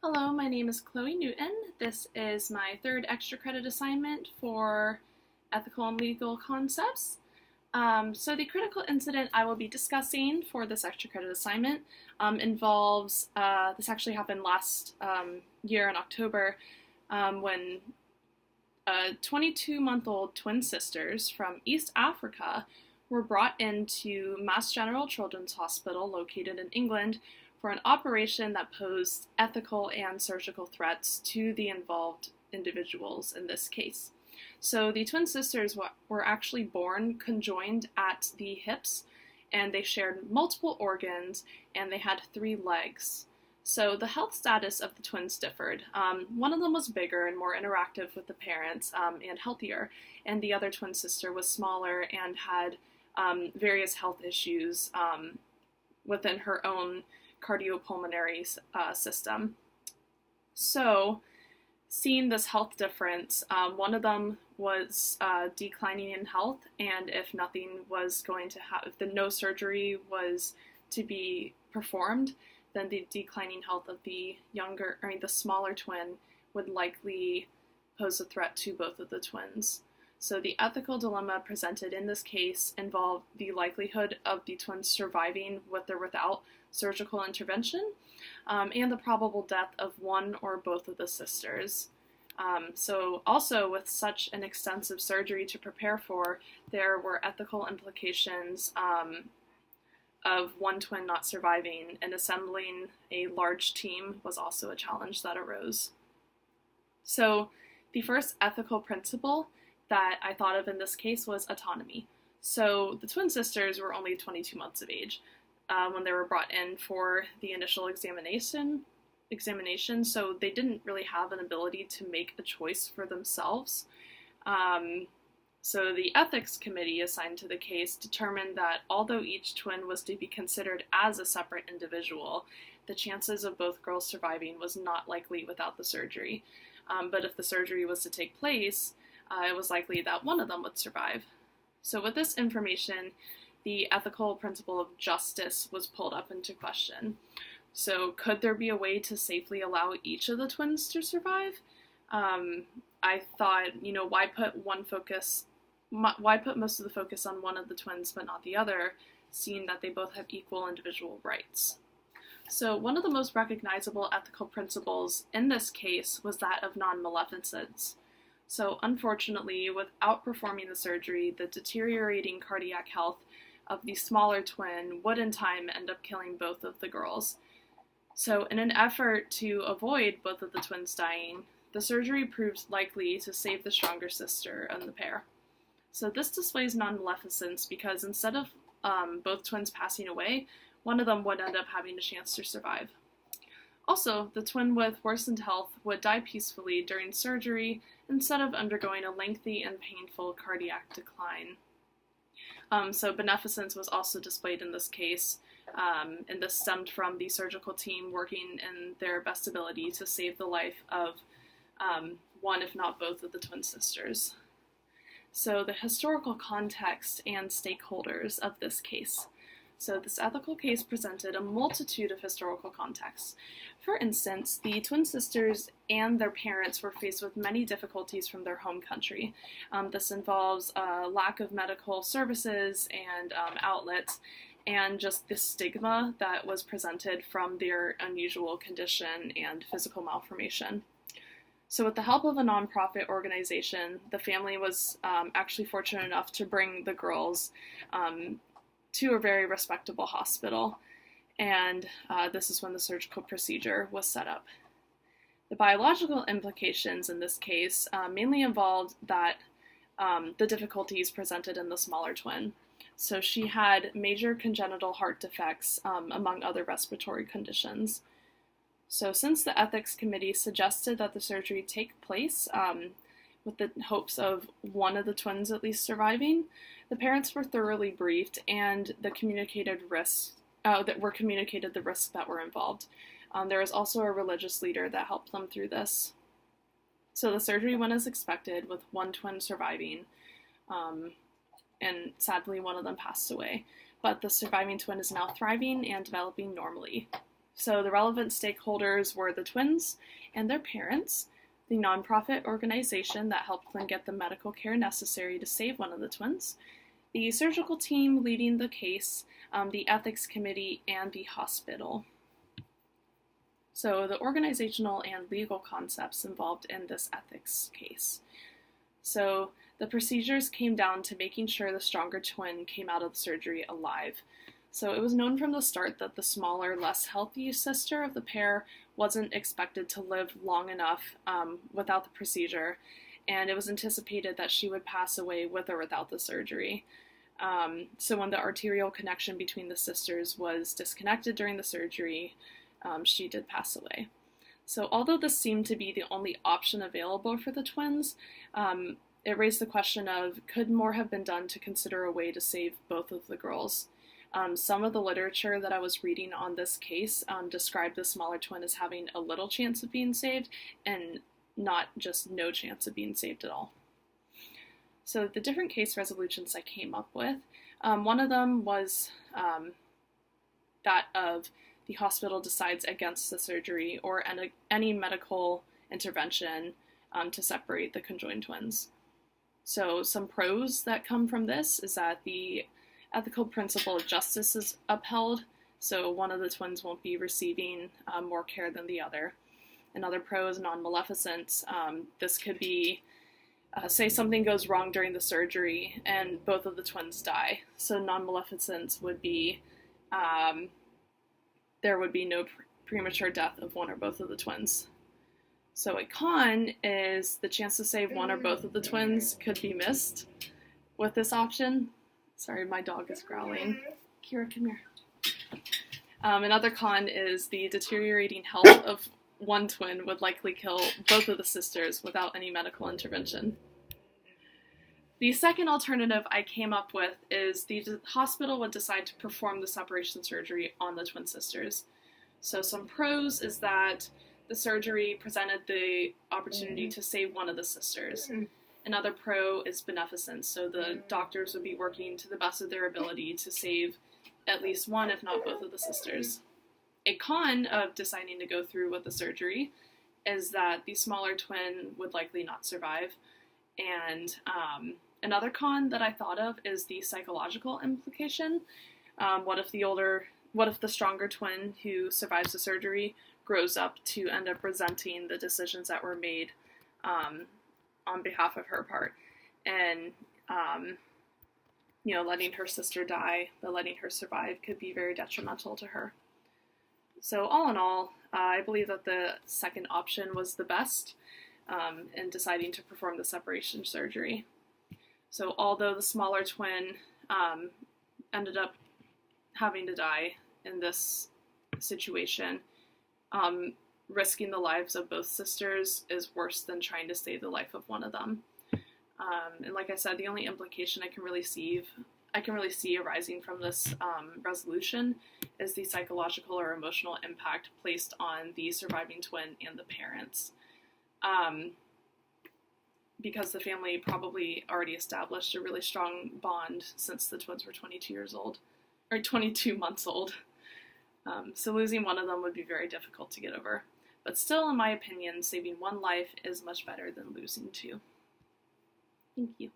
Hello, my name is Chloe Newton. This is my third extra credit assignment for ethical and legal concepts. So the critical incident I will be discussing for this extra credit assignment involves, this actually happened last year in October, when 22-month-old twin sisters from East Africa were brought into Mass General Children's Hospital located in England for an operation that posed ethical and surgical threats to the involved individuals in this case. So the twin sisters were actually born conjoined at the hips, and they shared multiple organs, and they had 3 legs. So the health status of the twins differed. One of them was bigger and more interactive with the parents and healthier, and the other twin sister was smaller and had various health issues within her own cardiopulmonary system. So, seeing this health difference, one of them was declining in health, and if no surgery was to be performed, then the declining health of the smaller twin would likely pose a threat to both of the twins. So the ethical dilemma presented in this case involved the likelihood of the twins surviving with or without surgical intervention, and the probable death of one or both of the sisters. So also with such an extensive surgery to prepare for, there were ethical implications of one twin not surviving, and assembling a large team was also a challenge that arose. So the first ethical principle that I thought of in this case was autonomy. So the twin sisters were only 22 months of age when they were brought in for the initial examination, so they didn't really have an ability to make a choice for themselves. So the ethics committee assigned to the case determined that although each twin was to be considered as a separate individual, the chances of both girls surviving was not likely without the surgery. But if the surgery was to take place, it was likely that one of them would survive. So with this information, the ethical principle of justice was pulled up into question. So could there be a way to safely allow each of the twins to survive? I thought, why put most of the focus on one of the twins but not the other, seeing that they both have equal individual rights? So one of the most recognizable ethical principles in this case was that of non-maleficence. So unfortunately, without performing the surgery, the deteriorating cardiac health of the smaller twin would in time end up killing both of the girls. So in an effort to avoid both of the twins dying, the surgery proved likely to save the stronger sister and the pair. So this displays non-maleficence because instead of both twins passing away, one of them would end up having a chance to survive. Also, the twin with worsened health would die peacefully during surgery instead of undergoing a lengthy and painful cardiac decline. So beneficence was also displayed in this case, and this stemmed from the surgical team working in their best ability to save the life of one, if not both, of the twin sisters. So the historical context and stakeholders of this case. So this ethical case presented a multitude of historical contexts. For instance, the twin sisters and their parents were faced with many difficulties from their home country. This involves a lack of medical services and outlets, and just the stigma that was presented from their unusual condition and physical malformation. So with the help of a nonprofit organization, the family was actually fortunate enough to bring the girls to a very respectable hospital, and this is when the surgical procedure was set up. The biological implications in this case mainly involved that the difficulties presented in the smaller twin. So she had major congenital heart defects, among other respiratory conditions. So since the ethics committee suggested that the surgery take place with the hopes of one of the twins at least surviving, the parents were thoroughly briefed and the communicated risks the risks that were involved. There was also a religious leader that helped them through this. So the surgery went as expected, with one twin surviving, and sadly one of them passed away. But the surviving twin is now thriving and developing normally. So the relevant stakeholders were the twins and their parents, the nonprofit organization that helped Quinn get the medical care necessary to save one of the twins, the surgical team leading the case, the ethics committee, and the hospital. So the organizational and legal concepts involved in this ethics case. So the procedures came down to making sure the stronger twin came out of the surgery alive. So it was known from the start that the smaller, less healthy sister of the pair wasn't expected to live long enough without the procedure, and it was anticipated that she would pass away with or without the surgery. So when the arterial connection between the sisters was disconnected during the surgery, she did pass away. So although this seemed to be the only option available for the twins, it raised the question of, could more have been done to consider a way to save both of the girls? Some of the literature that I was reading on this case described the smaller twin as having a little chance of being saved and not just no chance of being saved at all. So the different case resolutions I came up with, one of them was that of the hospital decides against the surgery or any medical intervention to separate the conjoined twins. So some pros that come from this is that the ethical principle of justice is upheld, so one of the twins won't be receiving more care than the other. Another pro is non-maleficence. This could be, say something goes wrong during the surgery and both of the twins die. So non-maleficence would be, there would be no premature death of one or both of the twins. So a con is the chance to save one or both of the twins could be missed with this option. Sorry, my dog is growling. Kira, come here. Another con is the deteriorating health of one twin would likely kill both of the sisters without any medical intervention. The second alternative I came up with is the hospital would decide to perform the separation surgery on the twin sisters. So some pros is that the surgery presented the opportunity to save one of the sisters. Another pro is beneficence, so the doctors would be working to the best of their ability to save at least one, if not both of the sisters. A con of deciding to go through with the surgery is that the smaller twin would likely not survive. And another con that I thought of is the psychological implication. What if the stronger twin who survives the surgery grows up to end up resenting the decisions that were made on behalf of her part, and letting her sister die, but letting her survive could be very detrimental to her. So all in all, I believe that the second option was the best in deciding to perform the separation surgery. So although the smaller twin ended up having to die in this situation, risking the lives of both sisters is worse than trying to save the life of one of them. And like I said, the only implication I can really see arising from this resolution is the psychological or emotional impact placed on the surviving twin and the parents. Because the family probably already established a really strong bond since the twins were 22 months old. So losing one of them would be very difficult to get over. But still, in my opinion, saving one life is much better than losing two. Thank you.